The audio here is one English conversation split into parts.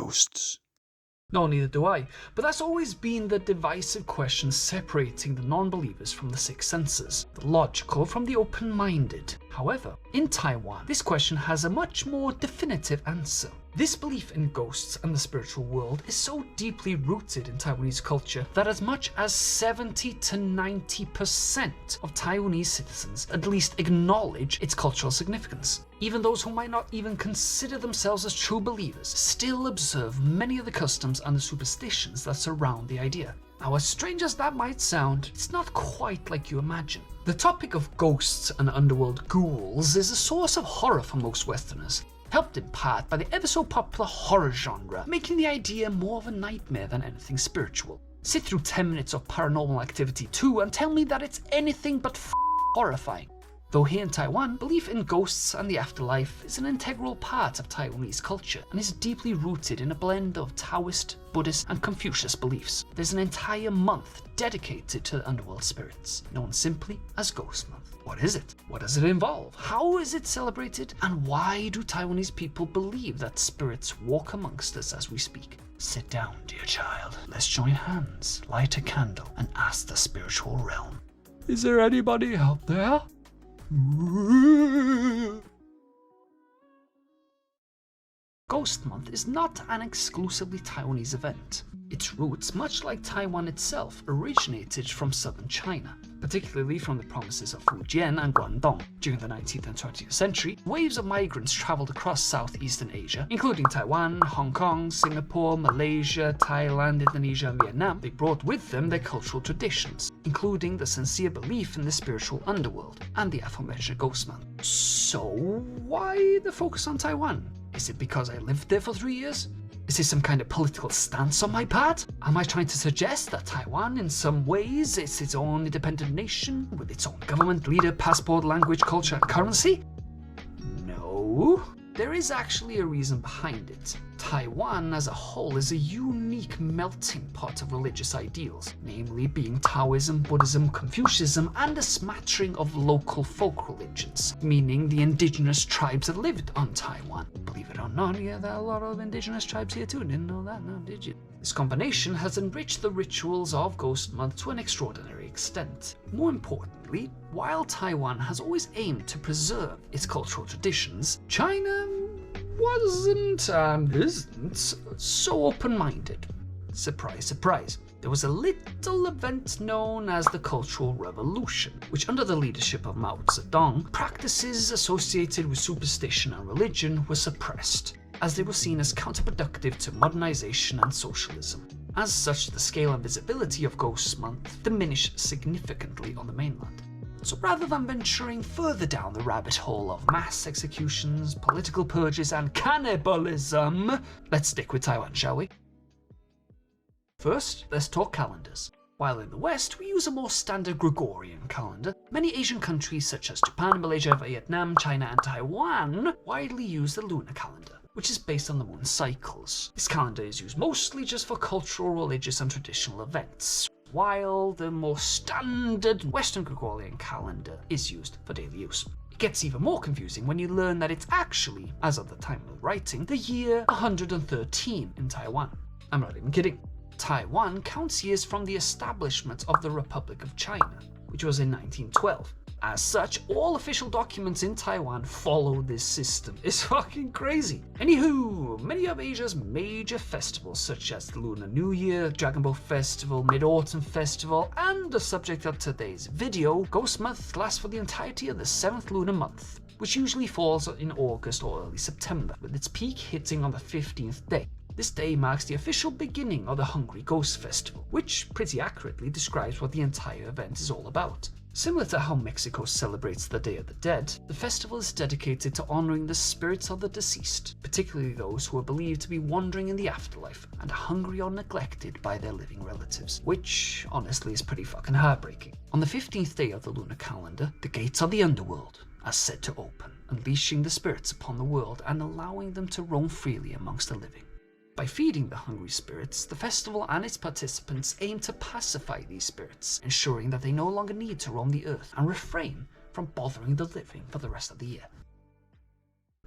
ghosts? No, neither do I, but that's always been the divisive question separating the non-believers from the six senses, the logical from the open-minded. However, in Taiwan, this question has a much more definitive answer. This belief in ghosts and the spiritual world is so deeply rooted in Taiwanese culture that as much as 70 to 90% of Taiwanese citizens at least acknowledge its cultural significance. Even those who might not even consider themselves as true believers still observe many of the customs and the superstitions that surround the idea. Now, as strange as that might sound, it's not quite like you imagine. The topic of ghosts and underworld ghouls is a source of horror for most Westerners, helped in part by the ever so popular horror genre, making the idea more of a nightmare than anything spiritual. Sit through 10 minutes of Paranormal Activity 2 and tell me that it's anything but horrifying. Though here in Taiwan, belief in ghosts and the afterlife is an integral part of Taiwanese culture and is deeply rooted in a blend of Taoist, Buddhist and Confucius beliefs. There's an entire month dedicated to the underworld spirits, known simply as Ghost Month. What is it? What does it involve? How is it celebrated? And why do Taiwanese people believe that spirits walk amongst us as we speak? Sit down, dear child. Let's join hands, light a candle and ask the spiritual realm. Is there anybody out there? Ghost Month is not an exclusively Taiwanese event. Its roots, much like Taiwan itself, originated from southern China, particularly from the provinces of Fujian and Guangdong. During the 19th and 20th century, waves of migrants traveled across Southeastern Asia, including Taiwan, Hong Kong, Singapore, Malaysia, Thailand, Indonesia, and Vietnam. They brought with them their cultural traditions, including the sincere belief in the spiritual underworld and the aforementioned Ghost Month. So, why the focus on Taiwan? Is it because I lived there for 3 years? Is this some kind of political stance on my part? Am I trying to suggest that Taiwan in some ways is its own independent nation with its own government, leader, passport, language, culture and currency? No. There is actually a reason behind it. Taiwan as a whole is a unique melting pot of religious ideals, namely being Taoism, Buddhism, Confucianism, and a smattering of local folk religions, meaning the indigenous tribes that lived on Taiwan. Believe it or not, yeah, there are a lot of indigenous tribes here too. Didn't know that, no, did you? This combination has enriched the rituals of Ghost Month to an extraordinary extent. More importantly, while Taiwan has always aimed to preserve its cultural traditions, China wasn't and isn't so open-minded. Surprise, surprise. There was a little event known as the Cultural Revolution, which under the leadership of Mao Zedong, practices associated with superstition and religion were suppressed, as they were seen as counterproductive to modernization and socialism. As such, the scale and visibility of Ghost Month diminished significantly on the mainland. So rather than venturing further down the rabbit hole of mass executions, political purges, and cannibalism, let's stick with Taiwan, shall we? First, let's talk calendars. While in the West, we use a more standard Gregorian calendar, many Asian countries such as Japan, Malaysia, Vietnam, China, and Taiwan widely use the lunar calendar, which is based on the moon cycles. This calendar is used mostly just for cultural, religious, and traditional events, while the more standard Western Gregorian calendar is used for daily use. It gets even more confusing when you learn that it's actually, as of the time of writing, the year 113 in Taiwan. I'm not even kidding. Taiwan counts years from the establishment of the Republic of China, which was in 1912. As such, all official documents in Taiwan follow this system. It's fucking crazy. Anywho, many of Asia's major festivals such as the Lunar New Year, Dragon Boat Festival, Mid-Autumn Festival, and the subject of today's video, Ghost Month lasts for the entirety of the 7th lunar month, which usually falls in August or early September, with its peak hitting on the 15th day. This day marks the official beginning of the Hungry Ghost Festival, which pretty accurately describes what the entire event is all about. Similar to how Mexico celebrates the Day of the Dead, the festival is dedicated to honoring the spirits of the deceased, particularly those who are believed to be wandering in the afterlife and are hungry or neglected by their living relatives, which honestly is pretty fucking heartbreaking. On the 15th day of the lunar calendar, the gates of the underworld are said to open, unleashing the spirits upon the world and allowing them to roam freely amongst the living. By feeding the hungry spirits, the festival and its participants aim to pacify these spirits, ensuring that they no longer need to roam the earth and refrain from bothering the living for the rest of the year.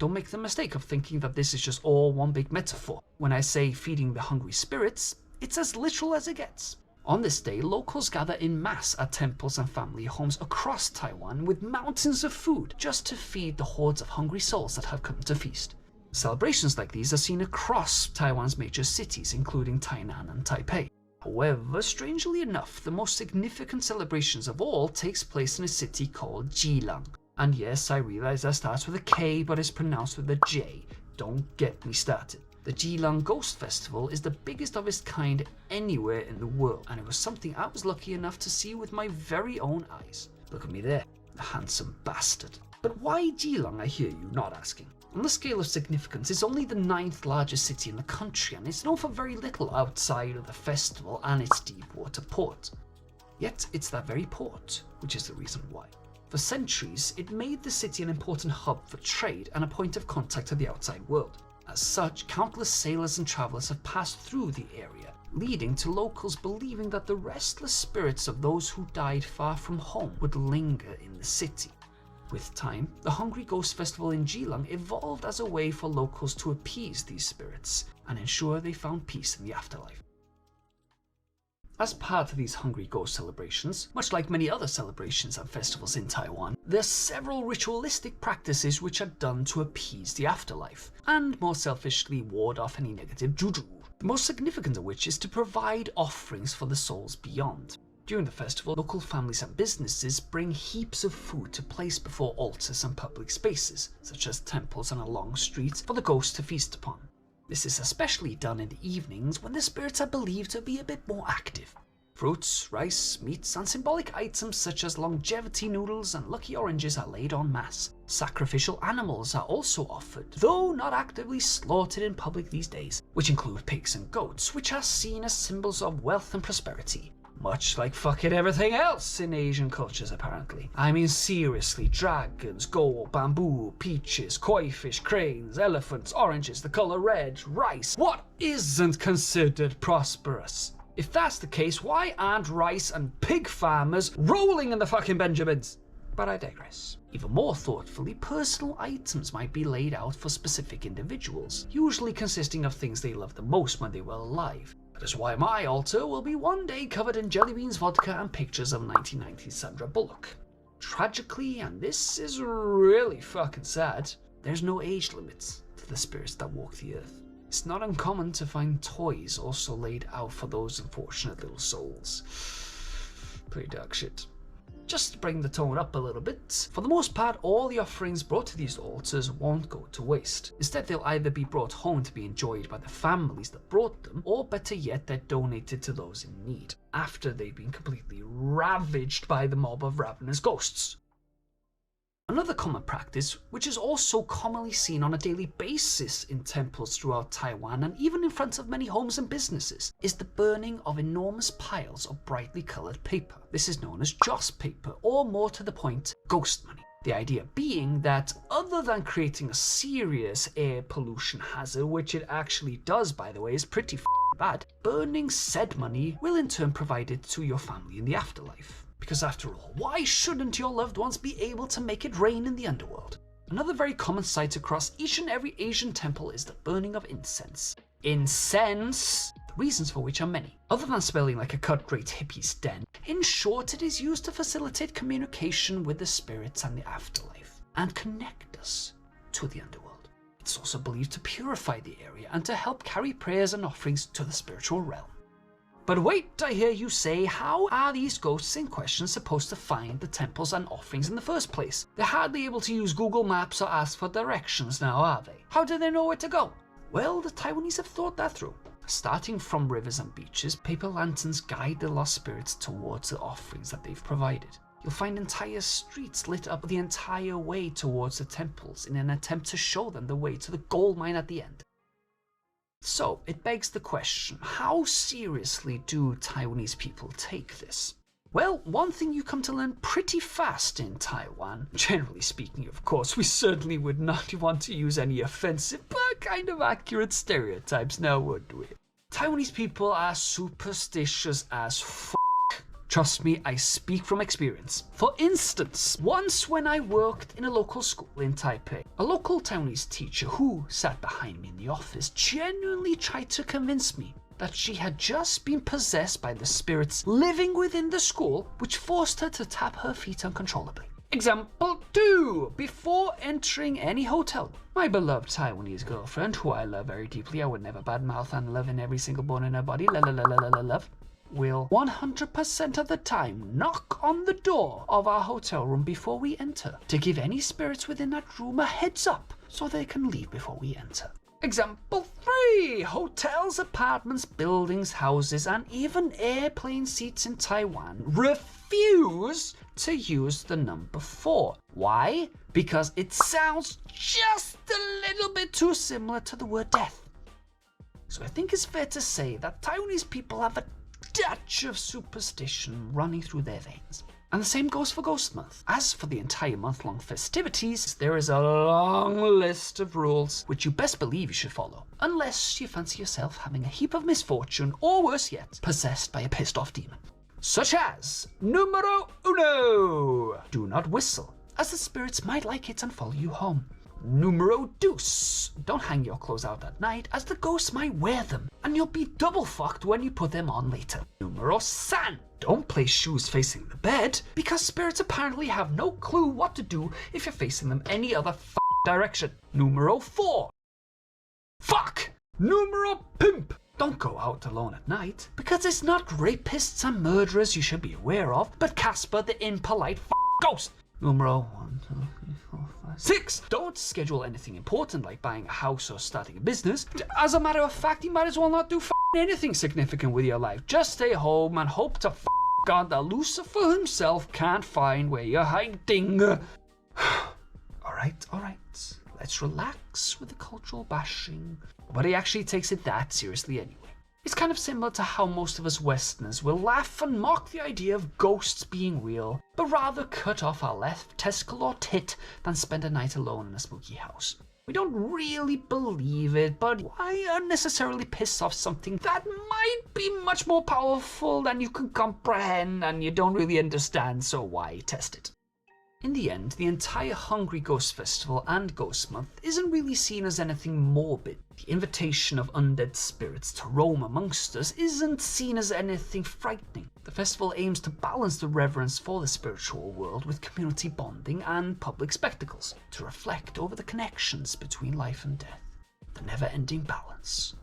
Don't make the mistake of thinking that this is just all one big metaphor. When I say feeding the hungry spirits, it's as literal as it gets. On this day, locals gather in mass at temples and family homes across Taiwan with mountains of food just to feed the hordes of hungry souls that have come to feast. Celebrations like these are seen across Taiwan's major cities, including Tainan and Taipei. However, strangely enough, the most significant celebrations of all takes place in a city called Jilang. And yes, I realize that starts with a K but is pronounced with a J. Don't get me started. The Jilang Ghost Festival is the biggest of its kind anywhere in the world, and it was something I was lucky enough to see with my very own eyes. Look at me there, the handsome bastard. But why Jilang, I hear you not asking? On the scale of significance, it's only the 9th largest city in the country, and it's known for very little outside of the festival and its deep water port. Yet it's that very port which is the reason why. For centuries, it made the city an important hub for trade and a point of contact to the outside world. As such, countless sailors and travelers have passed through the area, leading to locals believing that the restless spirits of those who died far from home would linger in the city. With time, the Hungry Ghost Festival in Jilang evolved as a way for locals to appease these spirits and ensure they found peace in the afterlife. As part of these Hungry Ghost celebrations, much like many other celebrations and festivals in Taiwan, there are several ritualistic practices which are done to appease the afterlife, and more selfishly ward off any negative juju. The most significant of which is to provide offerings for the souls beyond. During the festival, local families and businesses bring heaps of food to place before altars and public spaces, such as temples and along streets, for the ghosts to feast upon. This is especially done in the evenings when the spirits are believed to be a bit more active. Fruits, rice, meats, and symbolic items such as longevity noodles and lucky oranges are laid en masse. Sacrificial animals are also offered, though not actively slaughtered in public these days, which include pigs and goats, which are seen as symbols of wealth and prosperity. Much like fucking everything else in Asian cultures, apparently. I mean, seriously, dragons, gold, bamboo, peaches, koi fish, cranes, elephants, oranges, the color red, rice. What isn't considered prosperous? If that's the case, why aren't rice and pig farmers rolling in the fucking Benjamins? But I digress. Even more thoughtfully, personal items might be laid out for specific individuals, usually consisting of things they loved the most when they were alive. That is why my altar will be one day covered in jelly beans, vodka, and pictures of 1990s Sandra Bullock. Tragically, and this is really fucking sad, there's no age limits to the spirits that walk the earth. It's not uncommon to find toys also laid out for those unfortunate little souls. Pretty dark shit. Just to bring the tone up a little bit, for the most part, all the offerings brought to these altars won't go to waste. Instead, they'll either be brought home to be enjoyed by the families that brought them, or better yet, they're donated to those in need, after they've been completely ravaged by the mob of ravenous ghosts. Another common practice, which is also commonly seen on a daily basis in temples throughout Taiwan and even in front of many homes and businesses, is the burning of enormous piles of brightly coloured paper. This is known as joss paper, or more to the point, ghost money. The idea being that, other than creating a serious air pollution hazard, which it actually does by the way, is pretty bad, burning said money will in turn provide it to your family in the afterlife. Because after all, why shouldn't your loved ones be able to make it rain in the underworld? Another very common sight across each and every Asian temple is the burning of incense. Incense! The reasons for which are many. Other than smelling like a cut-rate hippie's den, in short, it is used to facilitate communication with the spirits and the afterlife, and connect us to the underworld. It's also believed to purify the area and to help carry prayers and offerings to the spiritual realm. But wait, I hear you say, how are these ghosts in question supposed to find the temples and offerings in the first place? They're hardly able to use Google Maps or ask for directions now, are they? How do they know where to go? Well, the Taiwanese have thought that through. Starting from rivers and beaches, paper lanterns guide the lost spirits towards the offerings that they've provided. You'll find entire streets lit up the entire way towards the temples in an attempt to show them the way to the gold mine at the end. So, it begs the question, how seriously do Taiwanese people take this? Well, one thing you come to learn pretty fast in Taiwan, generally speaking of course, we certainly would not want to use any offensive but kind of accurate stereotypes now, would we? Taiwanese people are superstitious as f***. Trust me, I speak from experience. For instance, once when I worked in a local school in Taipei, a local Taiwanese teacher who sat behind me in the office genuinely tried to convince me that she had just been possessed by the spirits living within the school, which forced her to tap her feet uncontrollably. Example 2. Before entering any hotel, my beloved Taiwanese girlfriend, who I love very deeply, I would never badmouth and love in every single bone in her body, love, will 100% of the time knock on the door of our hotel room before we enter to give any spirits within that room a heads up so they can leave before we enter. Example 3. Hotels, apartments, buildings, houses, and even airplane seats in Taiwan refuse to use the number 4. Why? Because it sounds just a little bit too similar to the word death. So I think it's fair to say that Taiwanese people have a touch of superstition running through their veins. And the same goes for Ghost Month. As for the entire month-long festivities, there is a long list of rules which you best believe you should follow, unless you fancy yourself having a heap of misfortune, or worse yet, possessed by a pissed-off demon. Such as, numero uno, do not whistle, as the spirits might like it and follow you home. Numero dos, don't hang your clothes out at night, as the ghosts might wear them, and you'll be double fucked when you put them on later. Numero san, don't place shoes facing the bed, because spirits apparently have no clue what to do if you're facing them any other direction. Numero 4. Fuck! Numero pimp! Don't go out alone at night, because it's not rapists and murderers you should be aware of, but Casper the impolite ghost. Numero 1, 2, 3, 4, 5, 6. Don't schedule anything important like buying a house or starting a business. As a matter of fact, you might as well not do anything significant with your life. Just stay home and hope to God that Lucifer himself can't find where you're hiding. Alright. Let's relax with the cultural bashing. Nobody actually takes it that seriously anyway. It's kind of similar to how most of us Westerners will laugh and mock the idea of ghosts being real, but rather cut off our left testicle or tit than spend a night alone in a spooky house. We don't really believe it, but why unnecessarily piss off something that might be much more powerful than you can comprehend and you don't really understand, so why test it? In the end, the entire Hungry Ghost Festival and Ghost Month isn't really seen as anything morbid. The invitation of undead spirits to roam amongst us isn't seen as anything frightening. The festival aims to balance the reverence for the spiritual world with community bonding and public spectacles, to reflect over the connections between life and death. The never-ending balance